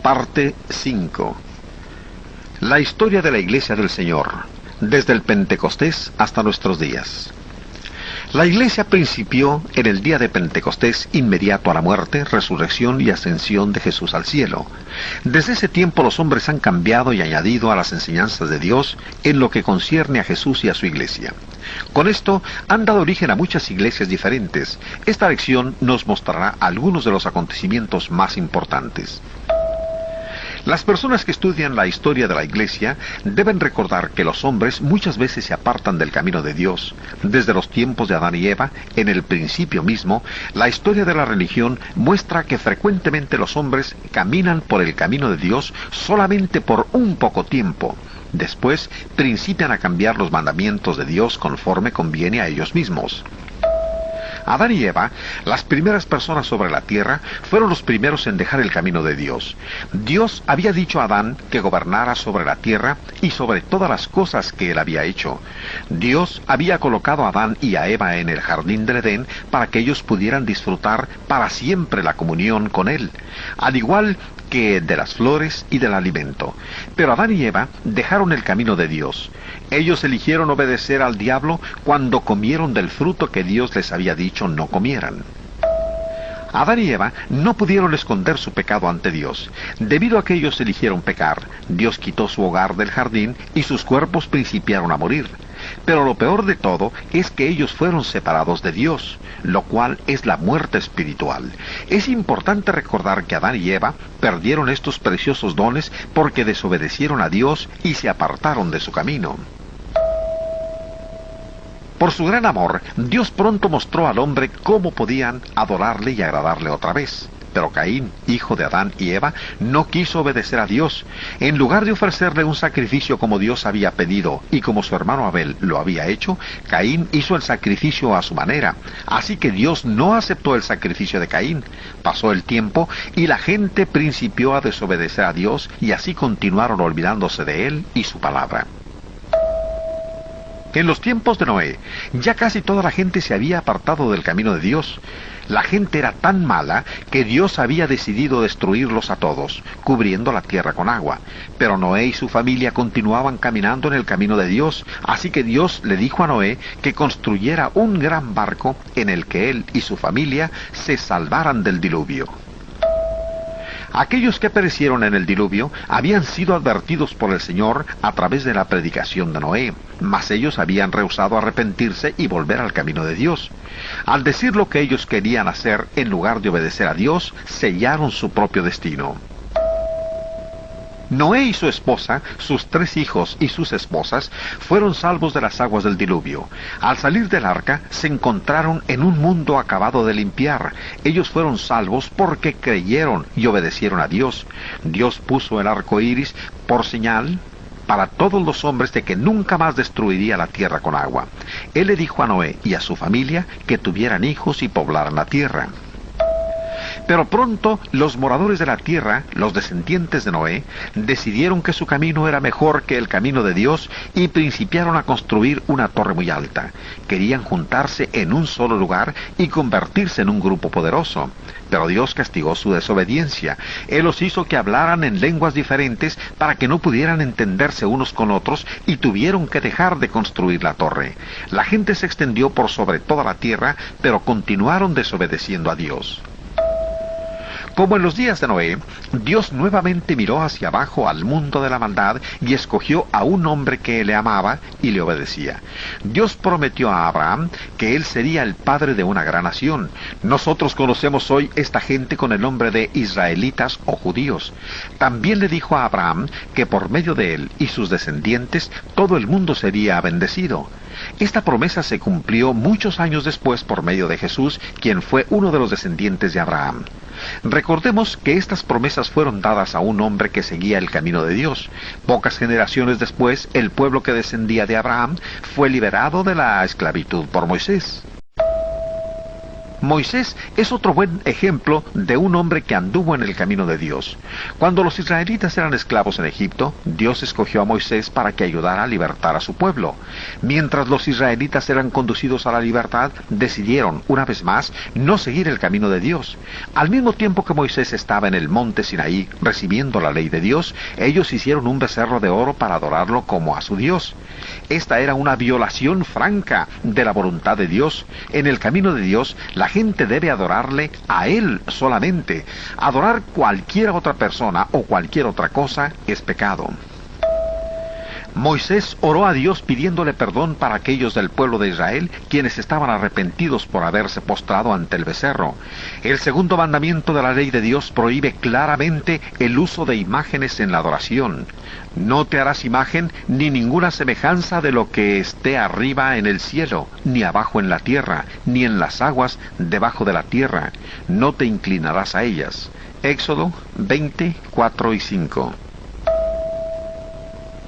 Parte 5. La historia de la Iglesia del Señor, desde el Pentecostés hasta nuestros días. La Iglesia principió en el día de Pentecostés inmediato a la muerte, resurrección y ascensión de Jesús al cielo. Desde ese tiempo los hombres han cambiado y añadido a las enseñanzas de Dios en lo que concierne a Jesús y a su Iglesia. Con esto han dado origen a muchas iglesias diferentes. Esta lección nos mostrará algunos de los acontecimientos más importantes. Las personas que estudian la historia de la Iglesia deben recordar que los hombres muchas veces se apartan del camino de Dios. Desde los tiempos de Adán y Eva, en el principio mismo, la historia de la religión muestra que frecuentemente los hombres caminan por el camino de Dios solamente por un poco tiempo. Después, principian a cambiar los mandamientos de Dios conforme conviene a ellos mismos. Adán y Eva, las primeras personas sobre la tierra, fueron los primeros en dejar el camino de Dios. Dios había dicho a Adán que gobernara sobre la tierra y sobre todas las cosas que él había hecho. Dios había colocado a Adán y a Eva en el jardín del Edén para que ellos pudieran disfrutar para siempre la comunión con él, al igual que de las flores y del alimento. Pero Adán y Eva dejaron el camino de Dios. Ellos eligieron obedecer al diablo cuando comieron del fruto que Dios les había dicho no comieran. Adán y Eva no pudieron esconder su pecado ante Dios. Debido a que ellos eligieron pecar, Dios quitó su hogar del jardín y sus cuerpos principiaron a morir. Pero lo peor de todo es que ellos fueron separados de Dios, lo cual es la muerte espiritual. Es importante recordar que Adán y Eva perdieron estos preciosos dones porque desobedecieron a Dios y se apartaron de su camino. Por su gran amor, Dios pronto mostró al hombre cómo podían adorarle y agradarle otra vez. Pero Caín, hijo de Adán y Eva, no quiso obedecer a Dios. En lugar de ofrecerle un sacrificio como Dios había pedido y como su hermano Abel lo había hecho, Caín hizo el sacrificio a su manera. Así que Dios no aceptó el sacrificio de Caín. Pasó el tiempo y la gente principió a desobedecer a Dios y así continuaron olvidándose de él y su palabra. En los tiempos de Noé, ya casi toda la gente se había apartado del camino de Dios. La gente era tan mala que Dios había decidido destruirlos a todos, cubriendo la tierra con agua. Pero Noé y su familia continuaban caminando en el camino de Dios, así que Dios le dijo a Noé que construyera un gran barco en el que él y su familia se salvaran del diluvio. Aquellos que perecieron en el diluvio habían sido advertidos por el Señor a través de la predicación de Noé, mas ellos habían rehusado arrepentirse y volver al camino de Dios. Al decir lo que ellos querían hacer en lugar de obedecer a Dios, sellaron su propio destino. Noé y su esposa, sus 3 hijos y sus esposas, fueron salvos de las aguas del diluvio. Al salir del arca, se encontraron en un mundo acabado de limpiar. Ellos fueron salvos porque creyeron y obedecieron a Dios. Dios puso el arco iris por señal para todos los hombres de que nunca más destruiría la tierra con agua. Él le dijo a Noé y a su familia que tuvieran hijos y poblaran la tierra. Pero pronto los moradores de la tierra, los descendientes de Noé, decidieron que su camino era mejor que el camino de Dios y principiaron a construir una torre muy alta. Querían juntarse en un solo lugar y convertirse en un grupo poderoso. Pero Dios castigó su desobediencia. Él los hizo que hablaran en lenguas diferentes para que no pudieran entenderse unos con otros y tuvieron que dejar de construir la torre. La gente se extendió por sobre toda la tierra, pero continuaron desobedeciendo a Dios. Como en los días de Noé, Dios nuevamente miró hacia abajo al mundo de la maldad y escogió a un hombre que le amaba y le obedecía. Dios prometió a Abraham que él sería el padre de una gran nación. Nosotros conocemos hoy esta gente con el nombre de israelitas o judíos. También le dijo a Abraham que por medio de él y sus descendientes todo el mundo sería bendecido. Esta promesa se cumplió muchos años después por medio de Jesús, quien fue uno de los descendientes de Abraham. Recordemos que estas promesas fueron dadas a un hombre que seguía el camino de Dios. Pocas generaciones después, el pueblo que descendía de Abraham fue liberado de la esclavitud por Moisés. Moisés es otro buen ejemplo de un hombre que anduvo en el camino de Dios. Cuando los israelitas eran esclavos en Egipto, Dios escogió a Moisés para que ayudara a libertar a su pueblo. Mientras los israelitas eran conducidos a la libertad, decidieron, una vez más, no seguir el camino de Dios. Al mismo tiempo que Moisés estaba en el monte Sinaí recibiendo la ley de Dios, ellos hicieron un becerro de oro para adorarlo como a su Dios. Esta era una violación franca de la voluntad de Dios. En el camino de Dios, la gente debe adorarle a Él solamente. Adorar cualquier otra persona o cualquier otra cosa es pecado. Moisés oró a Dios pidiéndole perdón para aquellos del pueblo de Israel quienes estaban arrepentidos por haberse postrado ante el becerro. El segundo mandamiento de la ley de Dios prohíbe claramente el uso de imágenes en la adoración. No te harás imagen ni ninguna semejanza de lo que esté arriba en el cielo, ni abajo en la tierra, ni en las aguas debajo de la tierra. No te inclinarás a ellas. Éxodo 20, 4 y 5.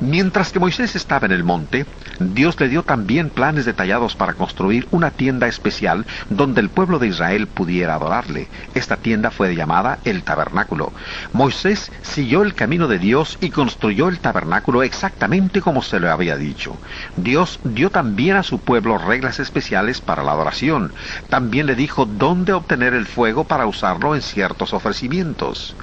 Mientras que Moisés estaba en el monte, Dios le dio también planes detallados para construir una tienda especial donde el pueblo de Israel pudiera adorarle. Esta tienda fue llamada el tabernáculo. Moisés siguió el camino de Dios y construyó el tabernáculo exactamente como se le había dicho. Dios dio también a su pueblo reglas especiales para la adoración. También le dijo dónde obtener el fuego para usarlo en ciertos ofrecimientos.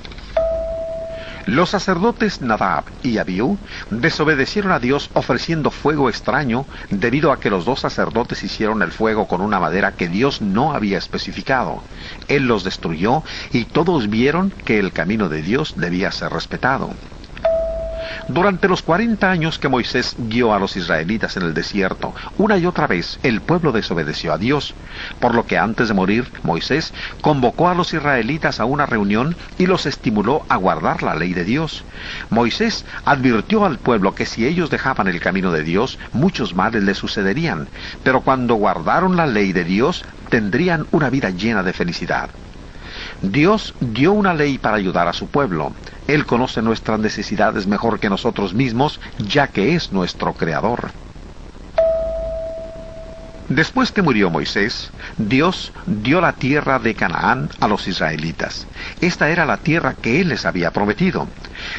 Los sacerdotes Nadab y Abiú desobedecieron a Dios ofreciendo fuego extraño debido a que los dos sacerdotes hicieron el fuego con una madera que Dios no había especificado. Él los destruyó y todos vieron que el camino de Dios debía ser respetado. Durante los 40 años que Moisés guió a los israelitas en el desierto, una y otra vez el pueblo desobedeció a Dios, por lo que antes de morir, Moisés convocó a los israelitas a una reunión y los estimuló a guardar la ley de Dios. Moisés advirtió al pueblo que si ellos dejaban el camino de Dios, muchos males les sucederían, pero cuando guardaron la ley de Dios, tendrían una vida llena de felicidad. Dios dio una ley para ayudar a su pueblo. Él conoce nuestras necesidades mejor que nosotros mismos, ya que es nuestro Creador. Después que murió Moisés, Dios dio la tierra de Canaán a los israelitas. Esta era la tierra que Él les había prometido.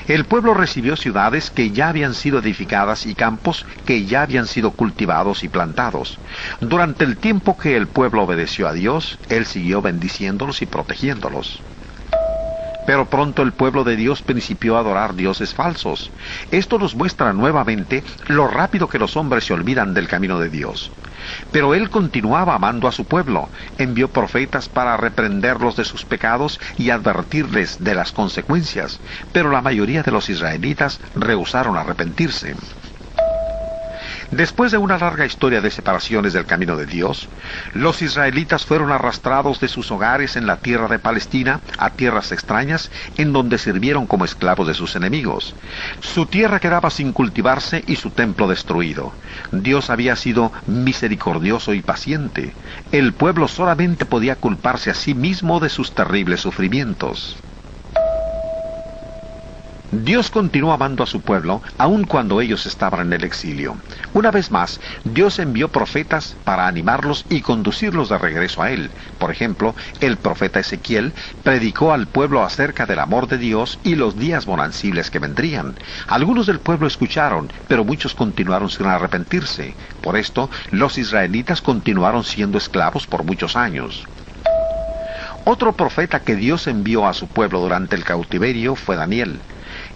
El pueblo recibió ciudades que ya habían sido edificadas y campos que ya habían sido cultivados y plantados. Durante el tiempo que el pueblo obedeció a Dios, Él siguió bendiciéndolos y protegiéndolos. Pero pronto el pueblo de Dios principió a adorar dioses falsos. Esto nos muestra nuevamente lo rápido que los hombres se olvidan del camino de Dios. Pero Él continuaba amando a su pueblo. Envió profetas para reprenderlos de sus pecados y advertirles de las consecuencias. Pero la mayoría de los israelitas rehusaron arrepentirse. Después de una larga historia de separaciones del camino de Dios, los israelitas fueron arrastrados de sus hogares en la tierra de Palestina a tierras extrañas, en donde sirvieron como esclavos de sus enemigos. Su tierra quedaba sin cultivarse y su templo destruido. Dios había sido misericordioso y paciente. El pueblo solamente podía culparse a sí mismo de sus terribles sufrimientos. Dios continuó amando a su pueblo, aun cuando ellos estaban en el exilio. Una vez más, Dios envió profetas para animarlos y conducirlos de regreso a Él. Por ejemplo, el profeta Ezequiel predicó al pueblo acerca del amor de Dios y los días bonancibles que vendrían. Algunos del pueblo escucharon, pero muchos continuaron sin arrepentirse. Por esto, los israelitas continuaron siendo esclavos por muchos años. Otro profeta que Dios envió a su pueblo durante el cautiverio fue Daniel.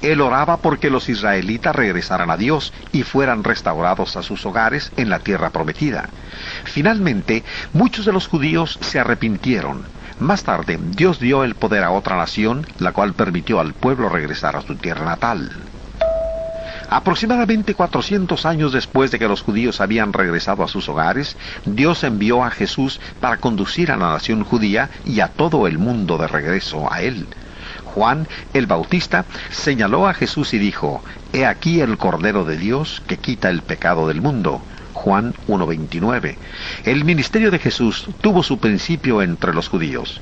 Él oraba porque los israelitas regresaran a Dios y fueran restaurados a sus hogares en la tierra prometida. Finalmente, muchos de los judíos se arrepintieron. Más tarde, Dios dio el poder a otra nación, la cual permitió al pueblo regresar a su tierra natal. Aproximadamente 400 años después de que los judíos habían regresado a sus hogares, Dios envió a Jesús para conducir a la nación judía y a todo el mundo de regreso a Él. Juan el Bautista señaló a Jesús y dijo: «He aquí el Cordero de Dios que quita el pecado del mundo». Juan 1:29. El ministerio de Jesús tuvo su principio entre los judíos.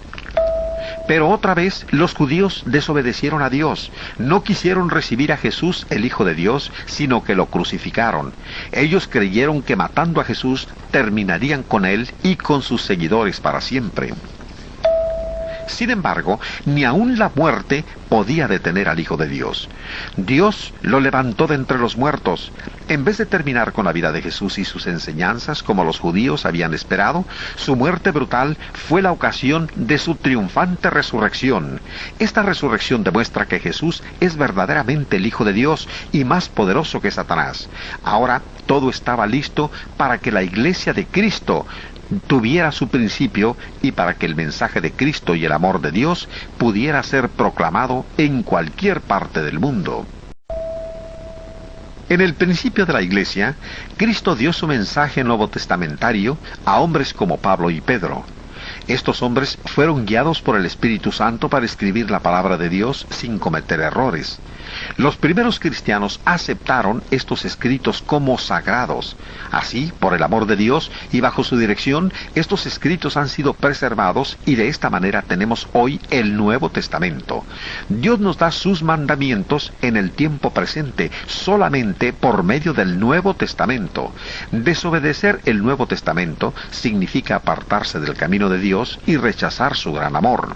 Pero otra vez los judíos desobedecieron a Dios. No quisieron recibir a Jesús, el Hijo de Dios, sino que lo crucificaron. Ellos creyeron que matando a Jesús terminarían con él y con sus seguidores para siempre. Sin embargo, ni aun la muerte podía detener al Hijo de Dios. Dios lo levantó de entre los muertos. En vez de terminar con la vida de Jesús y sus enseñanzas como los judíos habían esperado, su muerte brutal fue la ocasión de su triunfante resurrección. Esta resurrección demuestra que Jesús es verdaderamente el Hijo de Dios y más poderoso que Satanás. Ahora todo estaba listo para que la iglesia de Cristo tuviera su principio y para que el mensaje de Cristo y el amor de Dios pudiera ser proclamado en cualquier parte del mundo. En el principio de la iglesia, Cristo dio su mensaje nuevo testamentario a hombres como Pablo y Pedro. Estos hombres fueron guiados por el Espíritu Santo para escribir la palabra de Dios sin cometer errores. Los primeros cristianos aceptaron estos escritos como sagrados. Así, por el amor de Dios y bajo su dirección, estos escritos han sido preservados y de esta manera tenemos hoy el Nuevo Testamento. Dios nos da sus mandamientos en el tiempo presente, solamente por medio del Nuevo Testamento. Desobedecer el Nuevo Testamento significa apartarse del camino de Dios y rechazar su gran amor.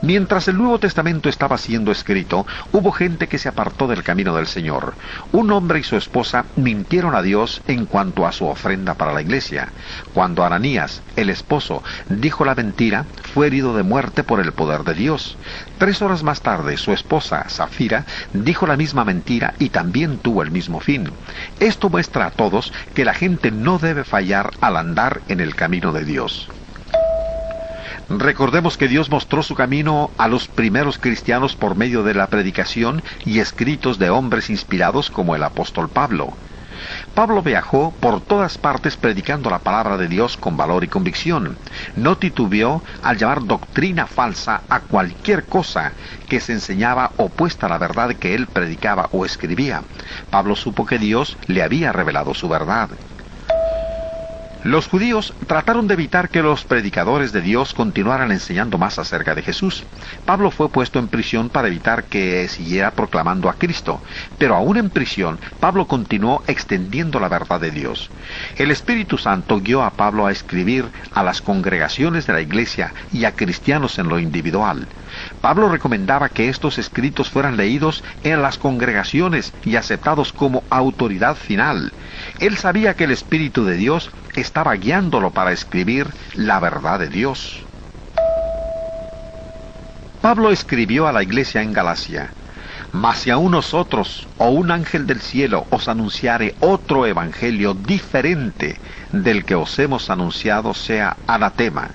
Mientras el Nuevo Testamento estaba siendo escrito, hubo gente que se apartó del camino del Señor. Un hombre y su esposa mintieron a Dios en cuanto a su ofrenda para la iglesia. Cuando Ananías, el esposo, dijo la mentira, fue herido de muerte por el poder de Dios. 3 horas más tarde, su esposa, Safira, dijo la misma mentira y también tuvo el mismo fin. Esto muestra a todos que la gente no debe fallar al andar en el camino de Dios. Recordemos que Dios mostró su camino a los primeros cristianos por medio de la predicación y escritos de hombres inspirados como el apóstol Pablo. Pablo viajó por todas partes predicando la palabra de Dios con valor y convicción. No titubeó al llamar doctrina falsa a cualquier cosa que se enseñaba opuesta a la verdad que él predicaba o escribía. Pablo supo que Dios le había revelado su verdad. Los judíos trataron de evitar que los predicadores de Dios continuaran enseñando más acerca de Jesús. Pablo fue puesto en prisión para evitar que siguiera proclamando a Cristo, pero aún en prisión, Pablo continuó extendiendo la verdad de Dios. El Espíritu Santo guió a Pablo a escribir a las congregaciones de la iglesia y a cristianos en lo individual. Pablo recomendaba que estos escritos fueran leídos en las congregaciones y aceptados como autoridad final. Él sabía que el Espíritu de Dios estaba guiándolo para escribir la verdad de Dios. Pablo escribió a la iglesia en Galacia: «Mas si aun nosotros o un ángel del cielo os anunciare otro evangelio diferente del que os hemos anunciado, sea anatema».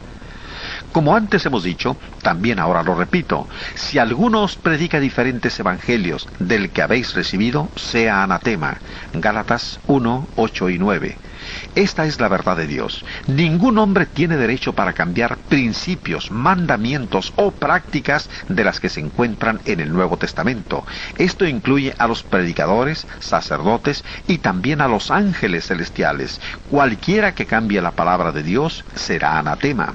Como antes hemos dicho, también ahora lo repito: si alguno os predica diferentes evangelios del que habéis recibido, sea anatema. Gálatas 1, 8 y 9. Esta es la verdad de Dios. Ningún hombre tiene derecho para cambiar principios, mandamientos o prácticas de las que se encuentran en el Nuevo Testamento. Esto incluye a los predicadores, sacerdotes y también a los ángeles celestiales. Cualquiera que cambie la palabra de Dios será anatema.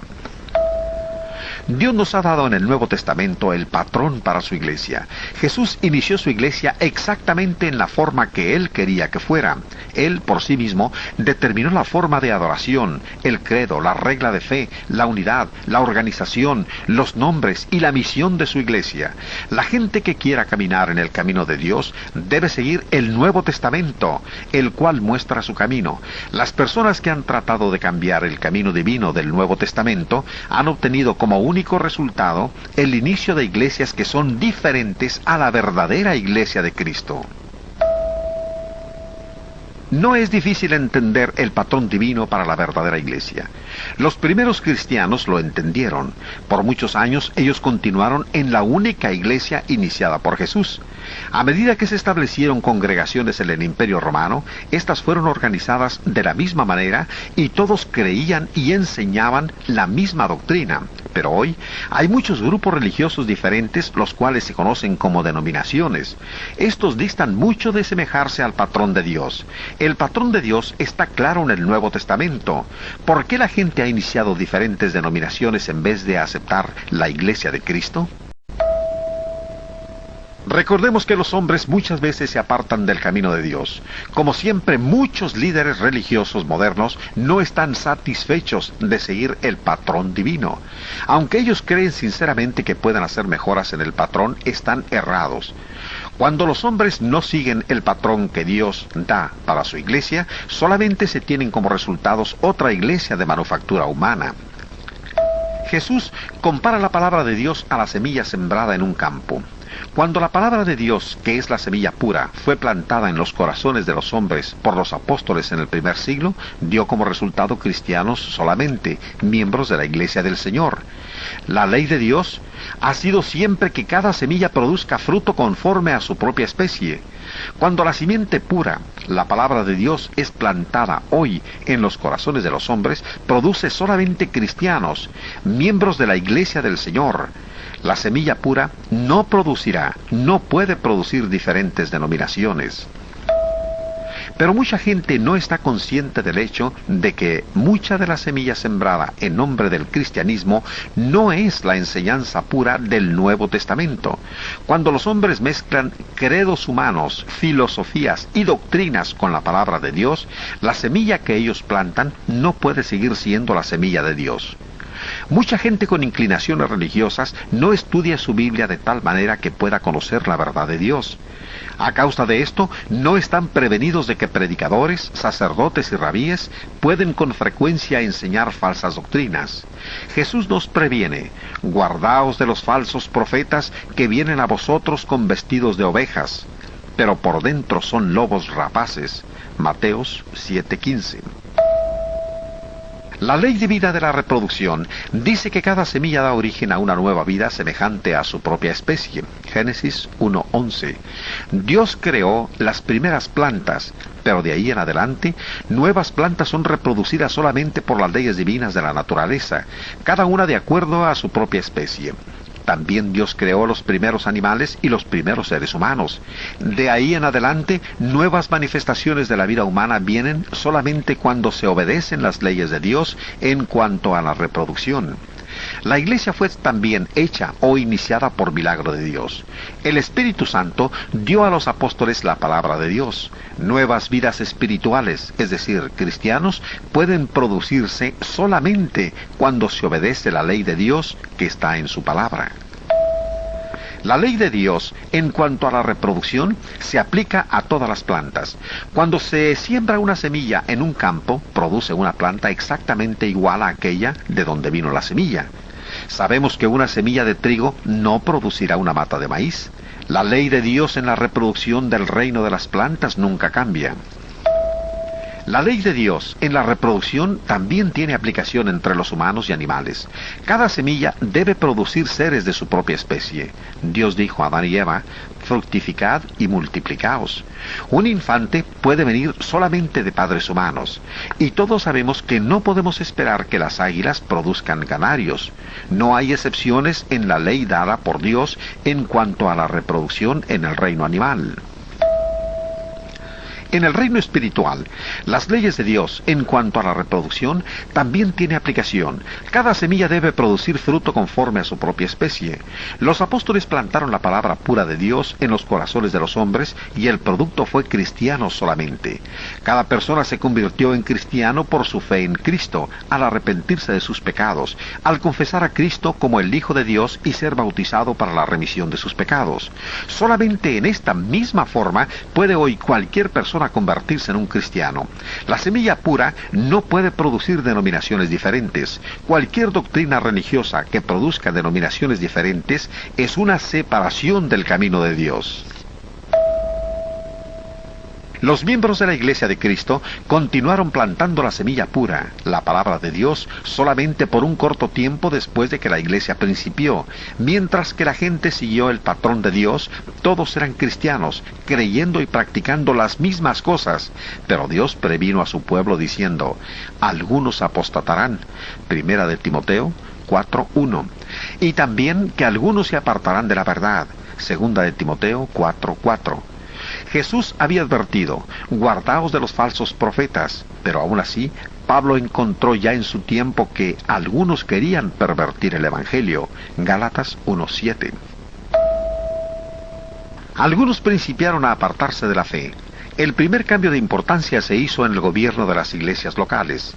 Dios nos ha dado en el Nuevo Testamento el patrón para su iglesia. Jesús inició su iglesia exactamente en la forma que Él quería que fuera. Él, por sí mismo, determinó la forma de adoración, el credo, la regla de fe, la unidad, la organización, los nombres y la misión de su iglesia. La gente que quiera caminar en el camino de Dios debe seguir el Nuevo Testamento, el cual muestra su camino. Las personas que han tratado de cambiar el camino divino del Nuevo Testamento han obtenido como único resultado el inicio de iglesias que son diferentes a la verdadera iglesia de Cristo. No es difícil entender el patrón divino para la verdadera iglesia. Los primeros cristianos lo entendieron. Por muchos años ellos continuaron en la única iglesia iniciada por Jesús. A medida que se establecieron congregaciones en el Imperio Romano, estas fueron organizadas de la misma manera y todos creían y enseñaban la misma doctrina. Pero hoy hay muchos grupos religiosos diferentes, los cuales se conocen como denominaciones. Estos distan mucho de semejarse al patrón de Dios. El patrón de Dios está claro en el Nuevo Testamento. ¿Por qué la gente ha iniciado diferentes denominaciones en vez de aceptar la Iglesia de Cristo? Recordemos que los hombres muchas veces se apartan del camino de Dios. Como siempre, muchos líderes religiosos modernos no están satisfechos de seguir el patrón divino. Aunque ellos creen sinceramente que pueden hacer mejoras en el patrón, están errados. Cuando los hombres no siguen el patrón que Dios da para su iglesia, solamente se tienen como resultados otra iglesia de manufactura humana. Jesús compara la palabra de Dios a la semilla sembrada en un campo. Cuando la palabra de Dios, que es la semilla pura, fue plantada en los corazones de los hombres por los apóstoles en el primer siglo, dio como resultado cristianos solamente, miembros de la Iglesia del Señor. La ley de Dios ha sido siempre que cada semilla produzca fruto conforme a su propia especie. Cuando la simiente pura, la palabra de Dios, es plantada hoy en los corazones de los hombres, produce solamente cristianos, miembros de la Iglesia del Señor. La semilla pura no puede producir diferentes denominaciones. Pero mucha gente no está consciente del hecho de que mucha de la semilla sembrada en nombre del cristianismo no es la enseñanza pura del Nuevo Testamento. Cuando los hombres mezclan credos humanos, filosofías y doctrinas con la palabra de Dios, la semilla que ellos plantan no puede seguir siendo la semilla de Dios. Mucha gente con inclinaciones religiosas no estudia su Biblia de tal manera que pueda conocer la verdad de Dios. A causa de esto, no están prevenidos de que predicadores, sacerdotes y rabíes pueden con frecuencia enseñar falsas doctrinas. Jesús nos previene: guardaos de los falsos profetas que vienen a vosotros con vestidos de ovejas, pero por dentro son lobos rapaces. Mateos 7:15. La ley divina de la reproducción dice que cada semilla da origen a una nueva vida semejante a su propia especie. Génesis 1:11. Dios creó las primeras plantas, pero de ahí en adelante, nuevas plantas son reproducidas solamente por las leyes divinas de la naturaleza, cada una de acuerdo a su propia especie. También Dios creó los primeros animales y los primeros seres humanos. De ahí en adelante, nuevas manifestaciones de la vida humana vienen solamente cuando se obedecen las leyes de Dios en cuanto a la reproducción. La iglesia fue también hecha o iniciada por milagro de Dios. El Espíritu Santo dio a los apóstoles la palabra de Dios. Nuevas vidas espirituales, es decir, cristianos, pueden producirse solamente cuando se obedece la ley de Dios que está en su palabra. La ley de Dios, en cuanto a la reproducción, se aplica a todas las plantas. Cuando se siembra una semilla en un campo, produce una planta exactamente igual a aquella de donde vino la semilla. Sabemos que una semilla de trigo no producirá una mata de maíz. La ley de Dios en la reproducción del reino de las plantas nunca cambia. La ley de Dios en la reproducción también tiene aplicación entre los humanos y animales. Cada semilla debe producir seres de su propia especie. Dios dijo a Adán y Eva: fructificad y multiplicaos. Un infante puede venir solamente de padres humanos, y todos sabemos que no podemos esperar que las águilas produzcan canarios. No hay excepciones en la ley dada por Dios en cuanto a la reproducción en el reino animal. En el reino espiritual, las leyes de Dios en cuanto a la reproducción también tiene aplicación. Cada semilla debe producir fruto conforme a su propia especie. Los apóstoles plantaron la palabra pura de Dios en los corazones de los hombres y el producto fue cristiano solamente. Cada persona se convirtió en cristiano por su fe en Cristo, al arrepentirse de sus pecados, al confesar a Cristo como el Hijo de Dios y ser bautizado para la remisión de sus pecados. Solamente en esta misma forma puede hoy cualquier persona convertirse en un cristiano. La semilla pura no puede producir denominaciones diferentes. Cualquier doctrina religiosa que produzca denominaciones diferentes es una separación del camino de Dios. Los miembros de la Iglesia de Cristo continuaron plantando la semilla pura, la palabra de Dios, solamente por un corto tiempo después de que la Iglesia principió. Mientras que la gente siguió el patrón de Dios, todos eran cristianos, creyendo y practicando las mismas cosas. Pero Dios previno a su pueblo diciendo: algunos apostatarán. Primera de Timoteo 4:1. Y también que algunos se apartarán de la verdad. Segunda de Timoteo 4:4. Jesús había advertido, guardaos de los falsos profetas, pero aún así, Pablo encontró ya en su tiempo que algunos querían pervertir el Evangelio. Gálatas 1:7. Algunos principiaron a apartarse de la fe. El primer cambio de importancia se hizo en el gobierno de las iglesias locales.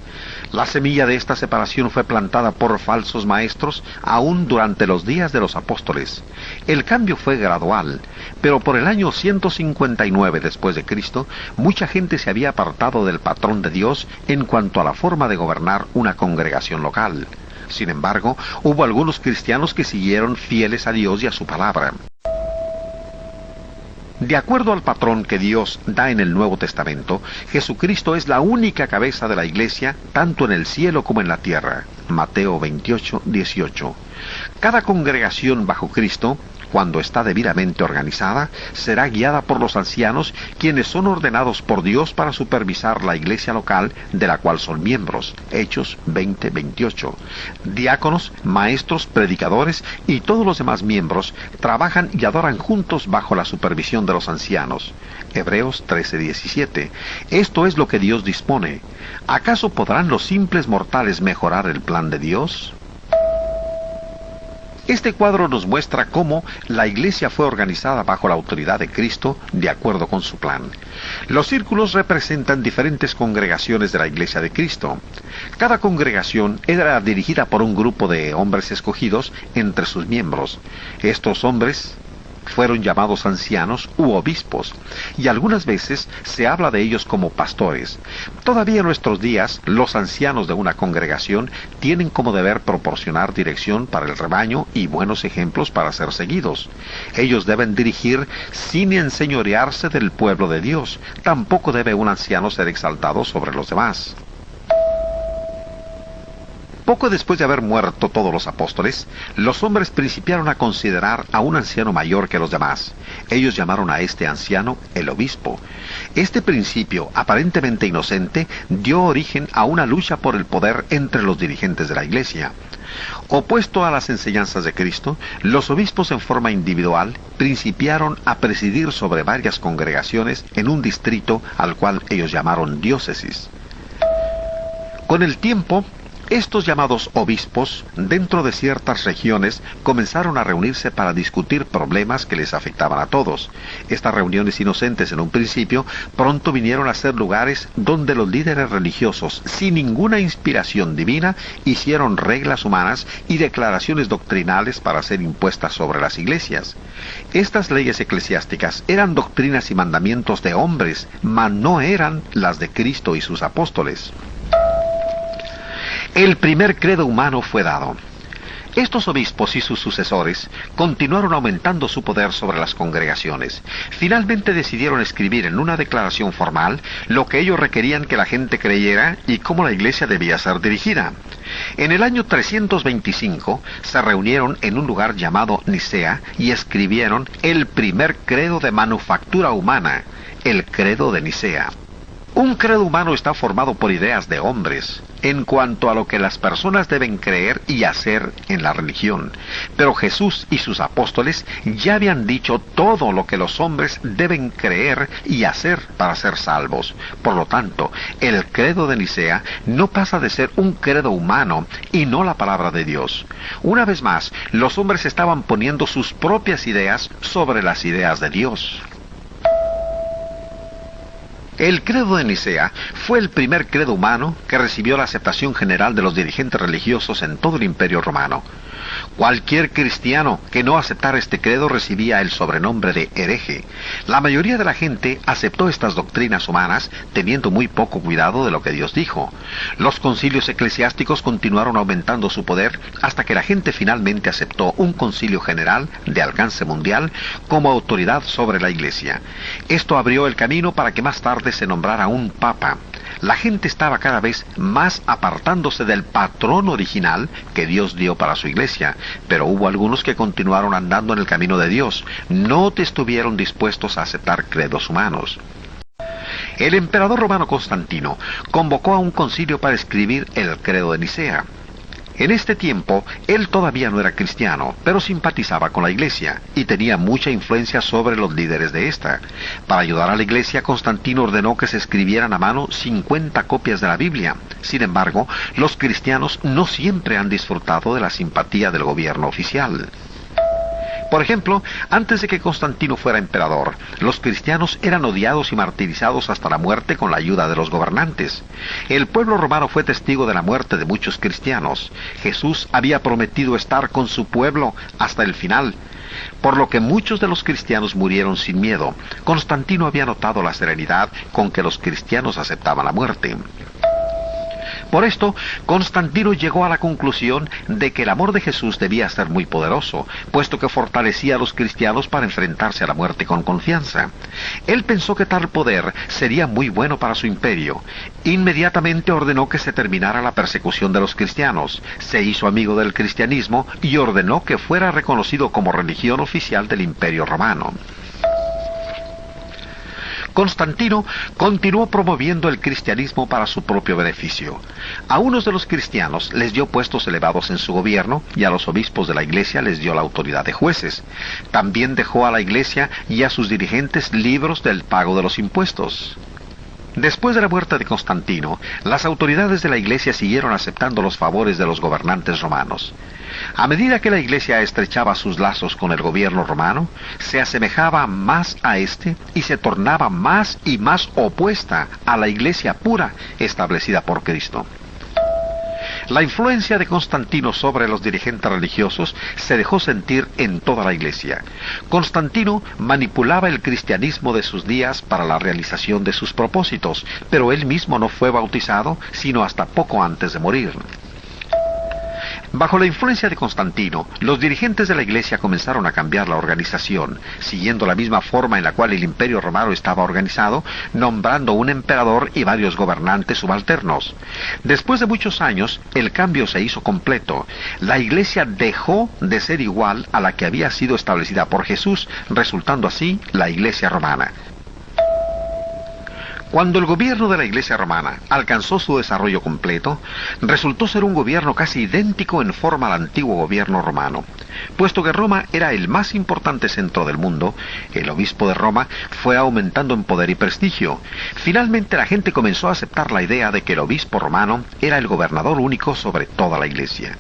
La semilla de esta separación fue plantada por falsos maestros aún durante los días de los apóstoles. El cambio fue gradual, pero por el año 159 después de Cristo, mucha gente se había apartado del patrón de Dios en cuanto a la forma de gobernar una congregación local. Sin embargo, hubo algunos cristianos que siguieron fieles a Dios y a su palabra. De acuerdo al patrón que Dios da en el Nuevo Testamento, Jesucristo es la única cabeza de la iglesia, tanto en el cielo como en la tierra. Mateo 28:18. Cada congregación bajo Cristo, cuando está debidamente organizada, será guiada por los ancianos, quienes son ordenados por Dios para supervisar la iglesia local de la cual son miembros. Hechos 20:28. Diáconos, maestros, predicadores y todos los demás miembros trabajan y adoran juntos bajo la supervisión de los ancianos. Hebreos 13:17. Esto es lo que Dios dispone. ¿Acaso podrán los simples mortales mejorar el plan de Dios? Este cuadro nos muestra cómo la iglesia fue organizada bajo la autoridad de Cristo de acuerdo con su plan. Los círculos representan diferentes congregaciones de la iglesia de Cristo. Cada congregación era dirigida por un grupo de hombres escogidos entre sus miembros. Estos hombres fueron llamados ancianos u obispos, y algunas veces se habla de ellos como pastores. Todavía en nuestros días, los ancianos de una congregación tienen como deber proporcionar dirección para el rebaño y buenos ejemplos para ser seguidos. Ellos deben dirigir sin enseñorearse del pueblo de Dios. Tampoco debe un anciano ser exaltado sobre los demás. Poco después de haber muerto todos los apóstoles, los hombres principiaron a considerar a un anciano mayor que los demás. Ellos llamaron a este anciano el obispo. Este principio, aparentemente inocente, dio origen a una lucha por el poder entre los dirigentes de la iglesia. Opuesto a las enseñanzas de Cristo, los obispos en forma individual principiaron a presidir sobre varias congregaciones en un distrito al cual ellos llamaron diócesis. Con el tiempo, estos llamados obispos, dentro de ciertas regiones, comenzaron a reunirse para discutir problemas que les afectaban a todos. Estas reuniones inocentes en un principio, pronto vinieron a ser lugares donde los líderes religiosos, sin ninguna inspiración divina, hicieron reglas humanas y declaraciones doctrinales para ser impuestas sobre las iglesias. Estas leyes eclesiásticas eran doctrinas y mandamientos de hombres, mas no eran las de Cristo y sus apóstoles. El primer credo humano fue dado. Estos obispos y sus sucesores continuaron aumentando su poder sobre las congregaciones. Finalmente decidieron escribir en una declaración formal lo que ellos requerían que la gente creyera y cómo la iglesia debía ser dirigida. En el año 325 se reunieron en un lugar llamado Nicea y escribieron el primer credo de manufactura humana, el credo de Nicea. Un credo humano está formado por ideas de hombres en cuanto a lo que las personas deben creer y hacer en la religión. Pero Jesús y sus apóstoles ya habían dicho todo lo que los hombres deben creer y hacer para ser salvos. Por lo tanto, el credo de Nicea no pasa de ser un credo humano y no la palabra de Dios. Una vez más, los hombres estaban poniendo sus propias ideas sobre las ideas de Dios. El credo de Nicea fue el primer credo humano que recibió la aceptación general de los dirigentes religiosos en todo el Imperio Romano. Cualquier cristiano que no aceptara este credo recibía el sobrenombre de hereje. La mayoría de la gente aceptó estas doctrinas humanas, teniendo muy poco cuidado de lo que Dios dijo. Los concilios eclesiásticos continuaron aumentando su poder hasta que la gente finalmente aceptó un concilio general de alcance mundial como autoridad sobre la iglesia. Esto abrió el camino para que más tarde se nombrara un papa. La gente estaba cada vez más apartándose del patrón original que Dios dio para su iglesia, pero hubo algunos que continuaron andando en el camino de Dios, no estuvieron dispuestos a aceptar credos humanos. El emperador romano Constantino convocó a un concilio para escribir el credo de Nicea. En este tiempo, él todavía no era cristiano, pero simpatizaba con la iglesia y tenía mucha influencia sobre los líderes de esta. Para ayudar a la iglesia, Constantino ordenó que se escribieran a mano 50 copias de la Biblia. Sin embargo, los cristianos no siempre han disfrutado de la simpatía del gobierno oficial. Por ejemplo, antes de que Constantino fuera emperador, los cristianos eran odiados y martirizados hasta la muerte con la ayuda de los gobernantes. El pueblo romano fue testigo de la muerte de muchos cristianos. Jesús había prometido estar con su pueblo hasta el final, por lo que muchos de los cristianos murieron sin miedo. Constantino había notado la serenidad con que los cristianos aceptaban la muerte. Por esto, Constantino llegó a la conclusión de que el amor de Jesús debía ser muy poderoso, puesto que fortalecía a los cristianos para enfrentarse a la muerte con confianza. Él pensó que tal poder sería muy bueno para su imperio. Inmediatamente ordenó que se terminara la persecución de los cristianos, se hizo amigo del cristianismo y ordenó que fuera reconocido como religión oficial del Imperio Romano. Constantino continuó promoviendo el cristianismo para su propio beneficio. A unos de los cristianos les dio puestos elevados en su gobierno y a los obispos de la iglesia les dio la autoridad de jueces. También dejó a la iglesia y a sus dirigentes libros del pago de los impuestos. Después de la muerte de Constantino, las autoridades de la iglesia siguieron aceptando los favores de los gobernantes romanos. A medida que la iglesia estrechaba sus lazos con el gobierno romano, se asemejaba más a éste y se tornaba más y más opuesta a la iglesia pura establecida por Cristo. La influencia de Constantino sobre los dirigentes religiosos se dejó sentir en toda la iglesia. Constantino manipulaba el cristianismo de sus días para la realización de sus propósitos, pero él mismo no fue bautizado sino hasta poco antes de morir. Bajo la influencia de Constantino, los dirigentes de la iglesia comenzaron a cambiar la organización, siguiendo la misma forma en la cual el imperio romano estaba organizado, nombrando un emperador y varios gobernantes subalternos. Después de muchos años, el cambio se hizo completo. La iglesia dejó de ser igual a la que había sido establecida por Jesús, resultando así la iglesia romana. Cuando el gobierno de la Iglesia romana alcanzó su desarrollo completo, resultó ser un gobierno casi idéntico en forma al antiguo gobierno romano. Puesto que Roma era el más importante centro del mundo, el obispo de Roma fue aumentando en poder y prestigio. Finalmente la gente comenzó a aceptar la idea de que el obispo romano era el gobernador único sobre toda la Iglesia.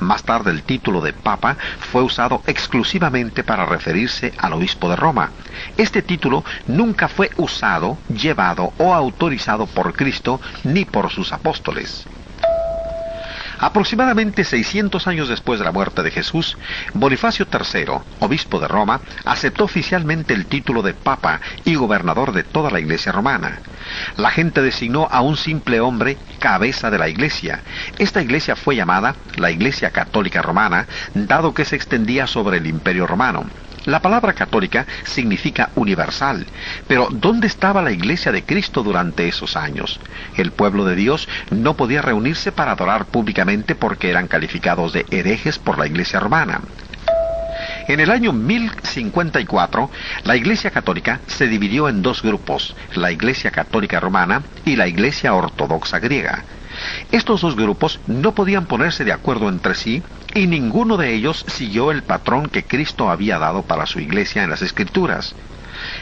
Más tarde el título de Papa fue usado exclusivamente para referirse al obispo de Roma. Este título nunca fue usado, llevado o autorizado por Cristo ni por sus apóstoles. Aproximadamente 600 años después de la muerte de Jesús, Bonifacio III, obispo de Roma, aceptó oficialmente el título de Papa y gobernador de toda la Iglesia romana. La gente designó a un simple hombre cabeza de la Iglesia. Esta Iglesia fue llamada la Iglesia Católica Romana, dado que se extendía sobre el Imperio Romano. La palabra católica significa universal, pero ¿dónde estaba la Iglesia de Cristo durante esos años? El pueblo de Dios no podía reunirse para adorar públicamente porque eran calificados de herejes por la Iglesia romana. En el año 1054, la Iglesia Católica se dividió en dos grupos, la Iglesia Católica Romana y la Iglesia Ortodoxa Griega. Estos dos grupos no podían ponerse de acuerdo entre sí y ninguno de ellos siguió el patrón que Cristo había dado para su iglesia en las Escrituras.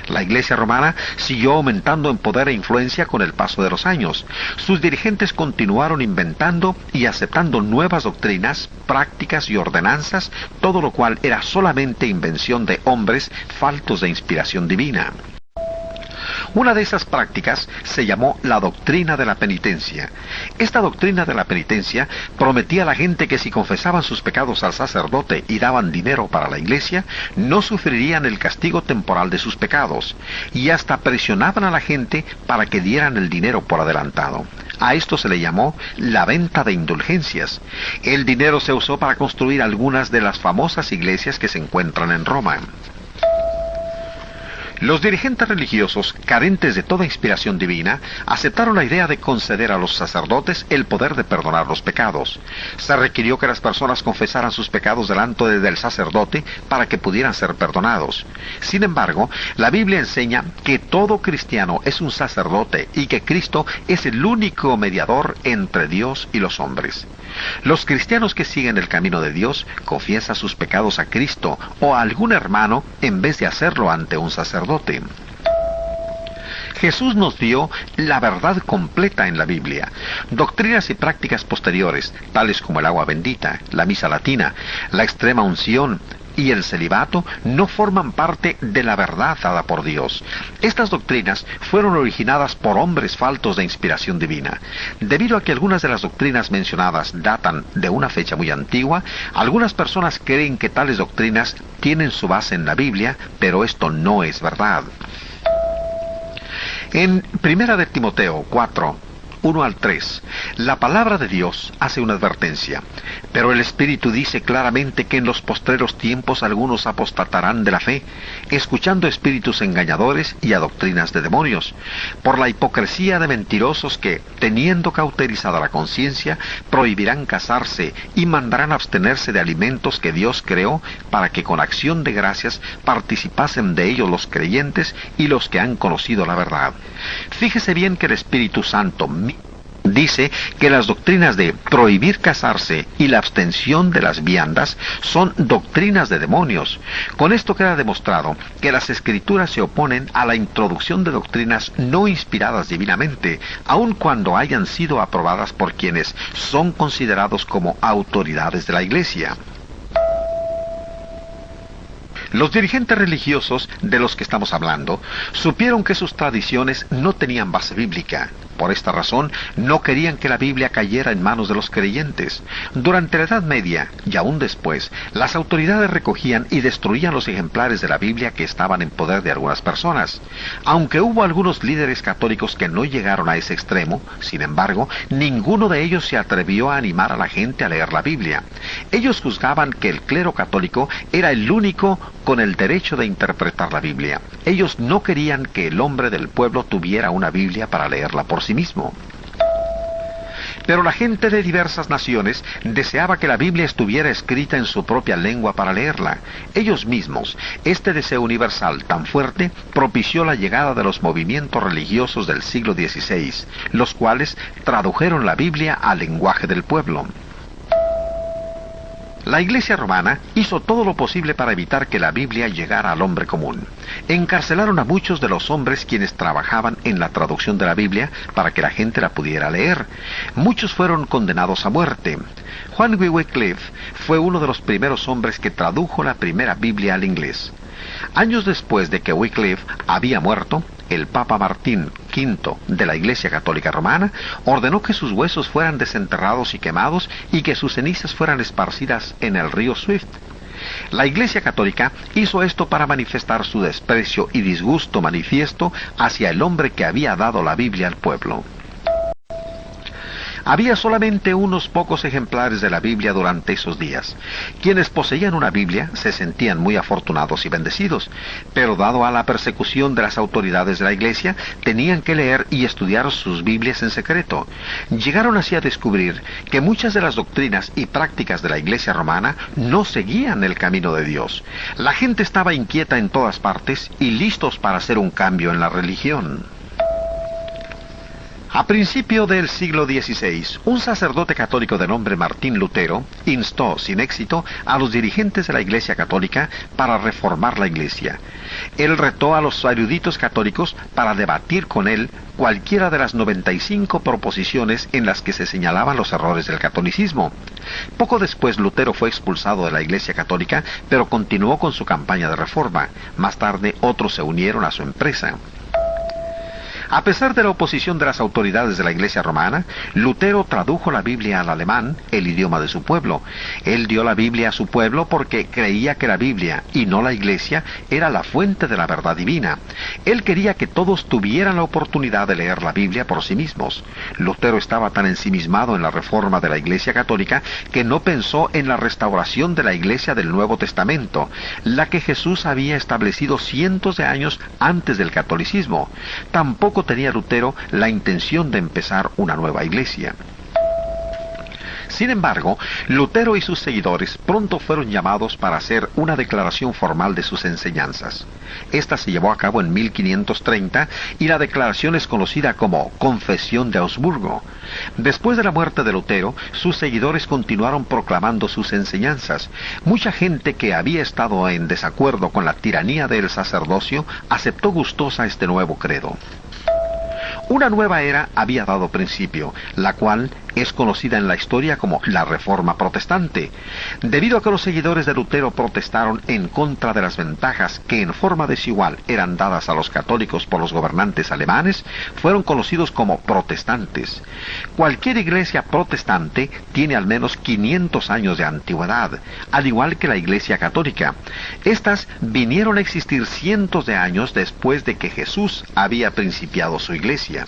La Iglesia romana siguió aumentando en poder e influencia con el paso de los años. Sus dirigentes continuaron inventando y aceptando nuevas doctrinas, prácticas y ordenanzas, todo lo cual era solamente invención de hombres faltos de inspiración divina. Una de esas prácticas se llamó la doctrina de la penitencia. Esta doctrina de la penitencia prometía a la gente que si confesaban sus pecados al sacerdote y daban dinero para la iglesia, no sufrirían el castigo temporal de sus pecados, y hasta presionaban a la gente para que dieran el dinero por adelantado. A esto se le llamó la venta de indulgencias. El dinero se usó para construir algunas de las famosas iglesias que se encuentran en Roma. Los dirigentes religiosos, carentes de toda inspiración divina, aceptaron la idea de conceder a los sacerdotes el poder de perdonar los pecados. Se requirió que las personas confesaran sus pecados delante del sacerdote para que pudieran ser perdonados. Sin embargo, la Biblia enseña que todo cristiano es un sacerdote y que Cristo es el único mediador entre Dios y los hombres. Los cristianos que siguen el camino de Dios confiesan sus pecados a Cristo o a algún hermano en vez de hacerlo ante un sacerdote. Jesús nos dio la verdad completa en la Biblia. Doctrinas y prácticas posteriores, tales como el agua bendita, la misa latina, la extrema unción y el celibato, no forman parte de la verdad dada por Dios. Estas doctrinas fueron originadas por hombres faltos de inspiración divina. Debido a que algunas de las doctrinas mencionadas datan de una fecha muy antigua, algunas personas creen que tales doctrinas tienen su base en la Biblia, pero esto no es verdad. En 1 de Timoteo 4, 1 al 3, la palabra de Dios hace una advertencia, pero el Espíritu dice claramente que en los postreros tiempos algunos apostatarán de la fe, escuchando espíritus engañadores y a doctrinas de demonios, por la hipocresía de mentirosos que, teniendo cauterizada la conciencia, prohibirán casarse y mandarán abstenerse de alimentos que Dios creó para que con acción de gracias participasen de ellos los creyentes y los que han conocido la verdad. Fíjese bien que el Espíritu Santo dice que las doctrinas de prohibir casarse y la abstención de las viandas son doctrinas de demonios. Con esto queda demostrado que las Escrituras se oponen a la introducción de doctrinas no inspiradas divinamente, aun cuando hayan sido aprobadas por quienes son considerados como autoridades de la Iglesia. Los dirigentes religiosos de los que estamos hablando supieron que sus tradiciones no tenían base bíblica. Por esta razón, no querían que la Biblia cayera en manos de los creyentes. Durante la Edad Media, y aún después, las autoridades recogían y destruían los ejemplares de la Biblia que estaban en poder de algunas personas. Aunque hubo algunos líderes católicos que no llegaron a ese extremo, sin embargo, ninguno de ellos se atrevió a animar a la gente a leer la Biblia. Ellos juzgaban que el clero católico era el único con el derecho de interpretar la Biblia. Ellos no querían que el hombre del pueblo tuviera una Biblia para leerla por sí mismo. Pero la gente de diversas naciones deseaba que la Biblia estuviera escrita en su propia lengua para leerla. Ellos mismos, este deseo universal tan fuerte, propició la llegada de los movimientos religiosos del siglo XVI, los cuales tradujeron la Biblia al lenguaje del pueblo. La Iglesia romana hizo todo lo posible para evitar que la Biblia llegara al hombre común. Encarcelaron a muchos de los hombres quienes trabajaban en la traducción de la Biblia para que la gente la pudiera leer. Muchos fueron condenados a muerte. Juan Wycliffe fue uno de los primeros hombres que tradujo la primera Biblia al inglés. Años después de que Wycliffe había muerto, el Papa Martín V de la Iglesia Católica Romana ordenó que sus huesos fueran desenterrados y quemados y que sus cenizas fueran esparcidas en el río Swift. La Iglesia Católica hizo esto para manifestar su desprecio y disgusto manifiesto hacia el hombre que había dado la Biblia al pueblo. Había solamente unos pocos ejemplares de la Biblia durante esos días. Quienes poseían una Biblia se sentían muy afortunados y bendecidos, pero dado a la persecución de las autoridades de la Iglesia, tenían que leer y estudiar sus Biblias en secreto. Llegaron así a descubrir que muchas de las doctrinas y prácticas de la Iglesia romana no seguían el camino de Dios. La gente estaba inquieta en todas partes y listos para hacer un cambio en la religión. A principio del siglo XVI, un sacerdote católico de nombre Martín Lutero instó, sin éxito, a los dirigentes de la Iglesia Católica para reformar la Iglesia. Él retó a los eruditos católicos para debatir con él cualquiera de las 95 proposiciones en las que se señalaban los errores del catolicismo. Poco después Lutero fue expulsado de la Iglesia Católica, pero continuó con su campaña de reforma. Más tarde otros se unieron a su empresa. A pesar de la oposición de las autoridades de la Iglesia romana, Lutero tradujo la Biblia al alemán, el idioma de su pueblo. Él dio la Biblia a su pueblo porque creía que la Biblia, y no la Iglesia, era la fuente de la verdad divina. Él quería que todos tuvieran la oportunidad de leer la Biblia por sí mismos. Lutero estaba tan ensimismado en la reforma de la Iglesia católica que no pensó en la restauración de la Iglesia del Nuevo Testamento, la que Jesús había establecido cientos de años antes del catolicismo. Tampoco tenía Lutero la intención de empezar una nueva iglesia. Sin embargo, Lutero y sus seguidores pronto fueron llamados para hacer una declaración formal de sus enseñanzas. Esta se llevó a cabo en 1530 y la declaración es conocida como Confesión de Augsburgo. Después de la muerte de Lutero, sus seguidores continuaron proclamando sus enseñanzas. Mucha gente que había estado en desacuerdo con la tiranía del sacerdocio aceptó gustosa este nuevo credo. Una nueva era había dado principio, la cual es conocida en la historia como la Reforma Protestante. Debido a que los seguidores de Lutero protestaron en contra de las ventajas que en forma desigual eran dadas a los católicos por los gobernantes alemanes, fueron conocidos como protestantes. Cualquier iglesia protestante tiene al menos 500 años de antigüedad, al igual que la Iglesia católica. Estas vinieron a existir cientos de años después de que Jesús había principiado su iglesia.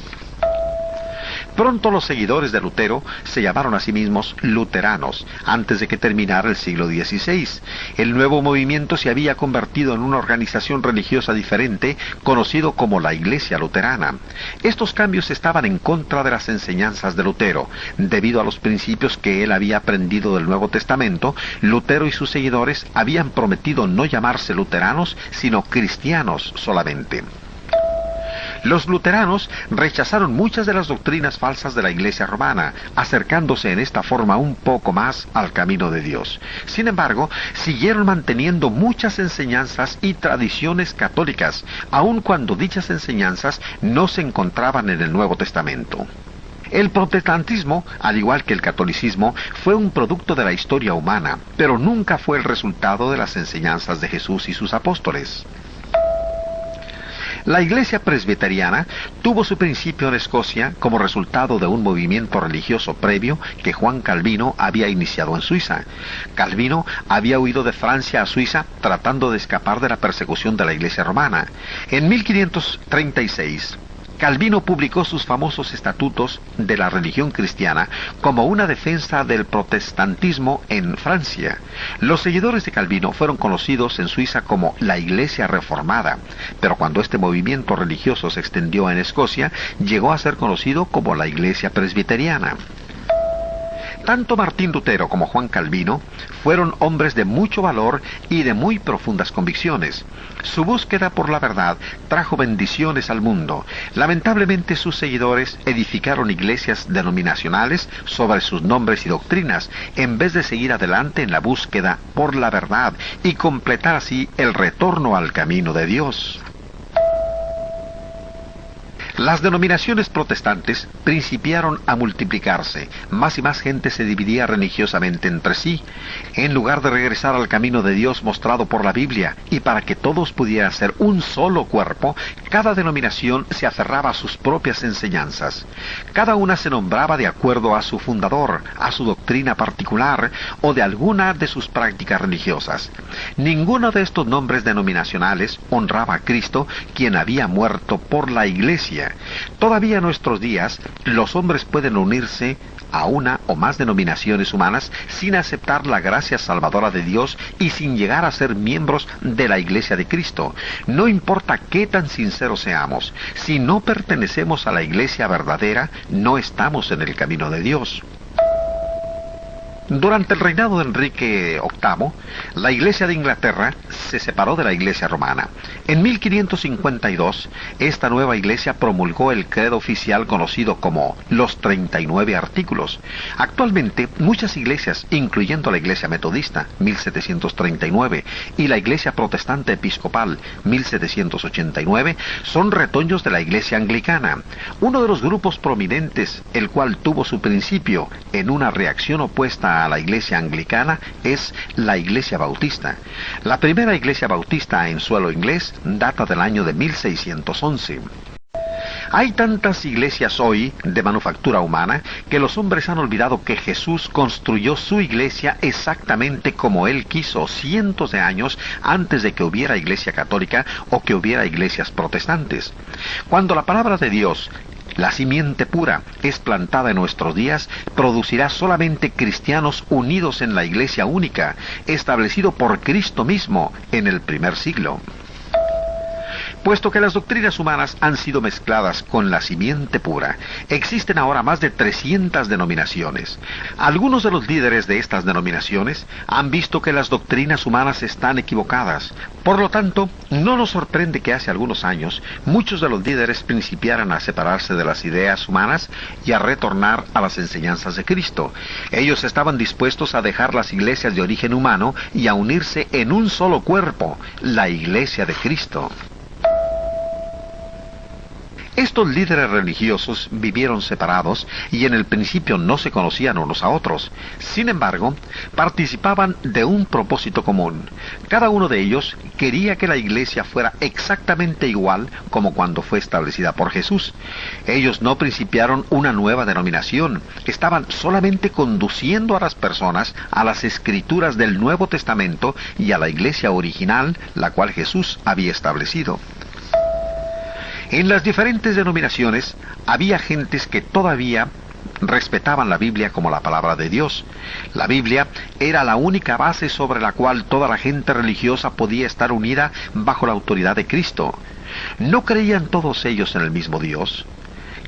Pronto los seguidores de Lutero se llamaron a sí mismos luteranos, antes de que terminara el siglo XVI. El nuevo movimiento se había convertido en una organización religiosa diferente, conocido como la Iglesia Luterana. Estos cambios estaban en contra de las enseñanzas de Lutero. Debido a los principios que él había aprendido del Nuevo Testamento, Lutero y sus seguidores habían prometido no llamarse luteranos, sino cristianos solamente. Los luteranos rechazaron muchas de las doctrinas falsas de la Iglesia romana, acercándose en esta forma un poco más al camino de Dios. Sin embargo, siguieron manteniendo muchas enseñanzas y tradiciones católicas, aun cuando dichas enseñanzas no se encontraban en el Nuevo Testamento. El protestantismo, al igual que el catolicismo, fue un producto de la historia humana, pero nunca fue el resultado de las enseñanzas de Jesús y sus apóstoles. La Iglesia presbiteriana tuvo su principio en Escocia como resultado de un movimiento religioso previo que Juan Calvino había iniciado en Suiza. Calvino había huido de Francia a Suiza tratando de escapar de la persecución de la Iglesia romana. En 1536, Calvino publicó sus famosos estatutos de la religión cristiana como una defensa del protestantismo en Francia. Los seguidores de Calvino fueron conocidos en Suiza como la Iglesia Reformada, pero cuando este movimiento religioso se extendió en Escocia, llegó a ser conocido como la Iglesia Presbiteriana. Tanto Martín Lutero como Juan Calvino fueron hombres de mucho valor y de muy profundas convicciones. Su búsqueda por la verdad trajo bendiciones al mundo. Lamentablemente sus seguidores edificaron iglesias denominacionales sobre sus nombres y doctrinas, en vez de seguir adelante en la búsqueda por la verdad y completar así el retorno al camino de Dios. Las denominaciones protestantes principiaron a multiplicarse, más y más gente se dividía religiosamente entre sí, en lugar de regresar al camino de Dios mostrado por la Biblia, y para que todos pudieran ser un solo cuerpo, cada denominación se aferraba a sus propias enseñanzas. Cada una se nombraba de acuerdo a su fundador, a su doctrina particular, o de alguna de sus prácticas religiosas. Ninguno de estos nombres denominacionales honraba a Cristo, quien había muerto por la Iglesia. Todavía en nuestros días, los hombres pueden unirse a una o más denominaciones humanas sin aceptar la gracia salvadora de Dios y sin llegar a ser miembros de la Iglesia de Cristo. No importa qué tan sinceros seamos, si no pertenecemos a la Iglesia verdadera, no estamos en el camino de Dios. Durante el reinado de Enrique VIII, la Iglesia de Inglaterra se separó de la Iglesia romana. En 1552, esta nueva iglesia promulgó el credo oficial conocido como los 39 artículos. Actualmente, muchas iglesias, incluyendo la Iglesia Metodista, 1739, y la Iglesia Protestante Episcopal, 1789, son retoños de la Iglesia Anglicana. Uno de los grupos prominentes, el cual tuvo su principio en una reacción opuesta a la Iglesia Anglicana, es la Iglesia Bautista. La primera Iglesia Bautista en suelo inglés data del año de 1611. Hay tantas iglesias hoy de manufactura humana que los hombres han olvidado que Jesús construyó su iglesia exactamente como Él quiso cientos de años antes de que hubiera iglesia católica o que hubiera iglesias protestantes. Cuando la palabra de Dios, la simiente pura, es plantada en nuestros días, producirá solamente cristianos unidos en la iglesia única, establecido por Cristo mismo en el primer siglo. Puesto que las doctrinas humanas han sido mezcladas con la simiente pura, existen ahora más de 300 denominaciones. Algunos de los líderes de estas denominaciones han visto que las doctrinas humanas están equivocadas. Por lo tanto, no nos sorprende que hace algunos años muchos de los líderes principiaran a separarse de las ideas humanas y a retornar a las enseñanzas de Cristo. Ellos estaban dispuestos a dejar las iglesias de origen humano y a unirse en un solo cuerpo, la iglesia de Cristo. Estos líderes religiosos vivieron separados y en el principio no se conocían unos a otros. Sin embargo, participaban de un propósito común. Cada uno de ellos quería que la iglesia fuera exactamente igual como cuando fue establecida por Jesús. Ellos no principiaron una nueva denominación, estaban solamente conduciendo a las personas a las escrituras del Nuevo Testamento y a la iglesia original, la cual Jesús había establecido. En las diferentes denominaciones había gentes que todavía respetaban la Biblia como la palabra de Dios. La Biblia era la única base sobre la cual toda la gente religiosa podía estar unida bajo la autoridad de Cristo. ¿No creían todos ellos en el mismo Dios?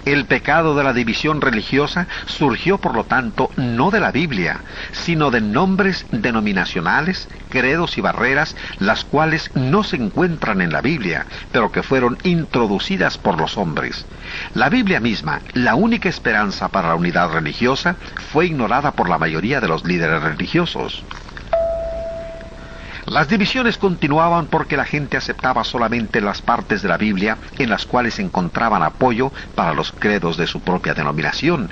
El pecado de la división religiosa surgió, por lo tanto, no de la Biblia, sino de nombres denominacionales, credos y barreras, las cuales no se encuentran en la Biblia, pero que fueron introducidas por los hombres. La Biblia misma, la única esperanza para la unidad religiosa, fue ignorada por la mayoría de los líderes religiosos. Las divisiones continuaban porque la gente aceptaba solamente las partes de la Biblia en las cuales encontraban apoyo para los credos de su propia denominación.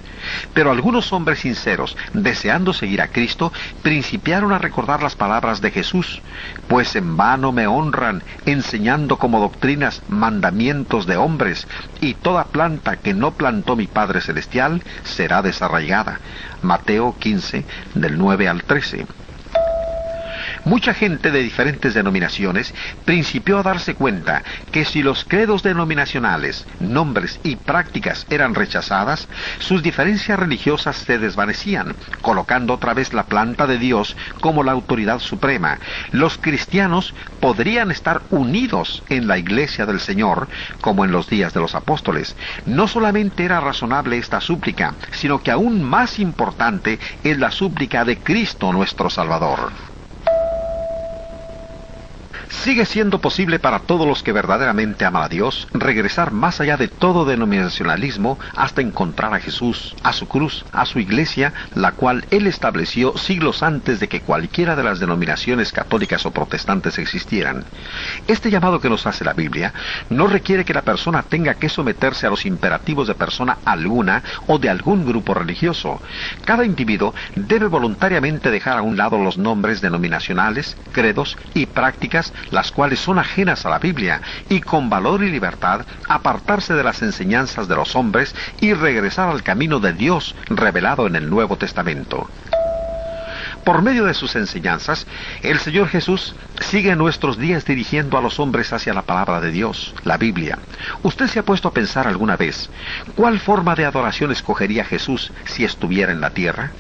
Pero algunos hombres sinceros, deseando seguir a Cristo, principiaron a recordar las palabras de Jesús: pues en vano me honran, enseñando como doctrinas mandamientos de hombres, y toda planta que no plantó mi Padre Celestial será desarraigada. Mateo 15, del 9 al 13. Mucha gente de diferentes denominaciones principió a darse cuenta que si los credos denominacionales, nombres y prácticas eran rechazadas, sus diferencias religiosas se desvanecían, colocando otra vez la planta de Dios como la autoridad suprema. Los cristianos podrían estar unidos en la iglesia del Señor, como en los días de los apóstoles. No solamente era razonable esta súplica, sino que aún más importante es la súplica de Cristo nuestro Salvador. Sigue siendo posible para todos los que verdaderamente aman a Dios regresar más allá de todo denominacionalismo hasta encontrar a Jesús, a su cruz, a su iglesia, la cual Él estableció siglos antes de que cualquiera de las denominaciones católicas o protestantes existieran. Este llamado que nos hace la Biblia no requiere que la persona tenga que someterse a los imperativos de persona alguna o de algún grupo religioso. Cada individuo debe voluntariamente dejar a un lado los nombres denominacionales, credos y prácticas las cuales son ajenas a la Biblia, y con valor y libertad apartarse de las enseñanzas de los hombres y regresar al camino de Dios revelado en el Nuevo Testamento. Por medio de sus enseñanzas, el Señor Jesús sigue en nuestros días dirigiendo a los hombres hacia la palabra de Dios, la Biblia. ¿Usted se ha puesto a pensar alguna vez cuál forma de adoración escogería Jesús si estuviera en la tierra?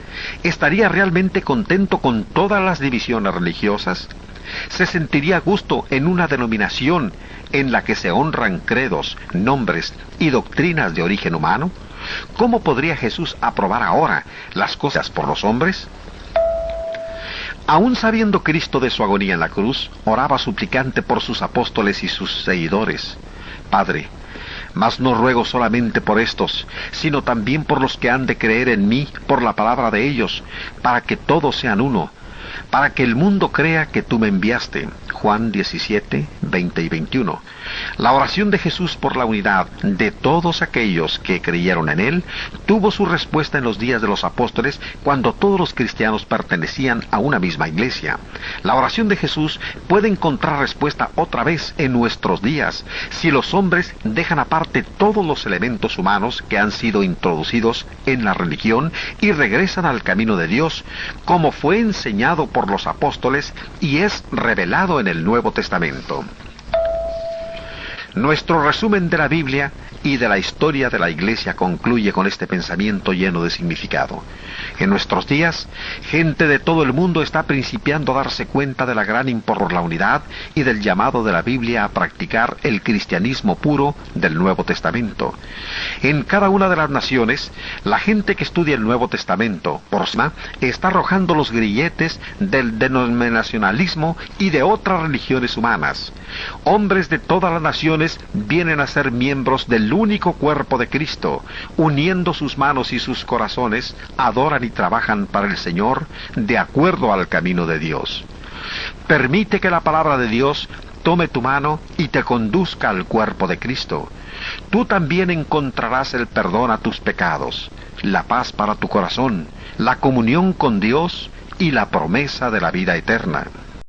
¿Estaría realmente contento con todas las divisiones religiosas? ¿Se sentiría a gusto en una denominación en la que se honran credos, nombres y doctrinas de origen humano? ¿Cómo podría Jesús aprobar ahora las cosas por los hombres? Aún sabiendo Cristo de su agonía en la cruz, oraba suplicante por sus apóstoles y sus seguidores: Padre, mas no ruego solamente por estos, sino también por los que han de creer en mí por la palabra de ellos, para que todos sean uno, para que el mundo crea que tú me enviaste. Juan 17, 20 y 21. La oración de Jesús por la unidad de todos aquellos que creyeron en Él tuvo su respuesta en los días de los apóstoles, cuando todos los cristianos pertenecían a una misma iglesia. La oración de Jesús puede encontrar respuesta otra vez en nuestros días, si los hombres dejan aparte todos los elementos humanos que han sido introducidos en la religión y regresan al camino de Dios, como fue enseñado por los apóstoles y es revelado en el Nuevo Testamento. Nuestro resumen de la Biblia y de la historia de la Iglesia concluye con este pensamiento lleno de significado. En nuestros días, gente de todo el mundo está principiando a darse cuenta de la gran importancia por la unidad y del llamado de la Biblia a practicar el cristianismo puro del Nuevo Testamento. En cada una de las naciones, la gente que estudia el Nuevo Testamento, por sí, está arrojando los grilletes del denominacionalismo y de otras religiones humanas. Hombres de todas las naciones vienen a ser miembros del único cuerpo de Cristo, uniendo sus manos y sus corazones, adoran y trabajan para el Señor de acuerdo al camino de Dios. Permite que la palabra de Dios tome tu mano y te conduzca al cuerpo de Cristo. Tú también encontrarás el perdón a tus pecados, la paz para tu corazón, la comunión con Dios y la promesa de la vida eterna.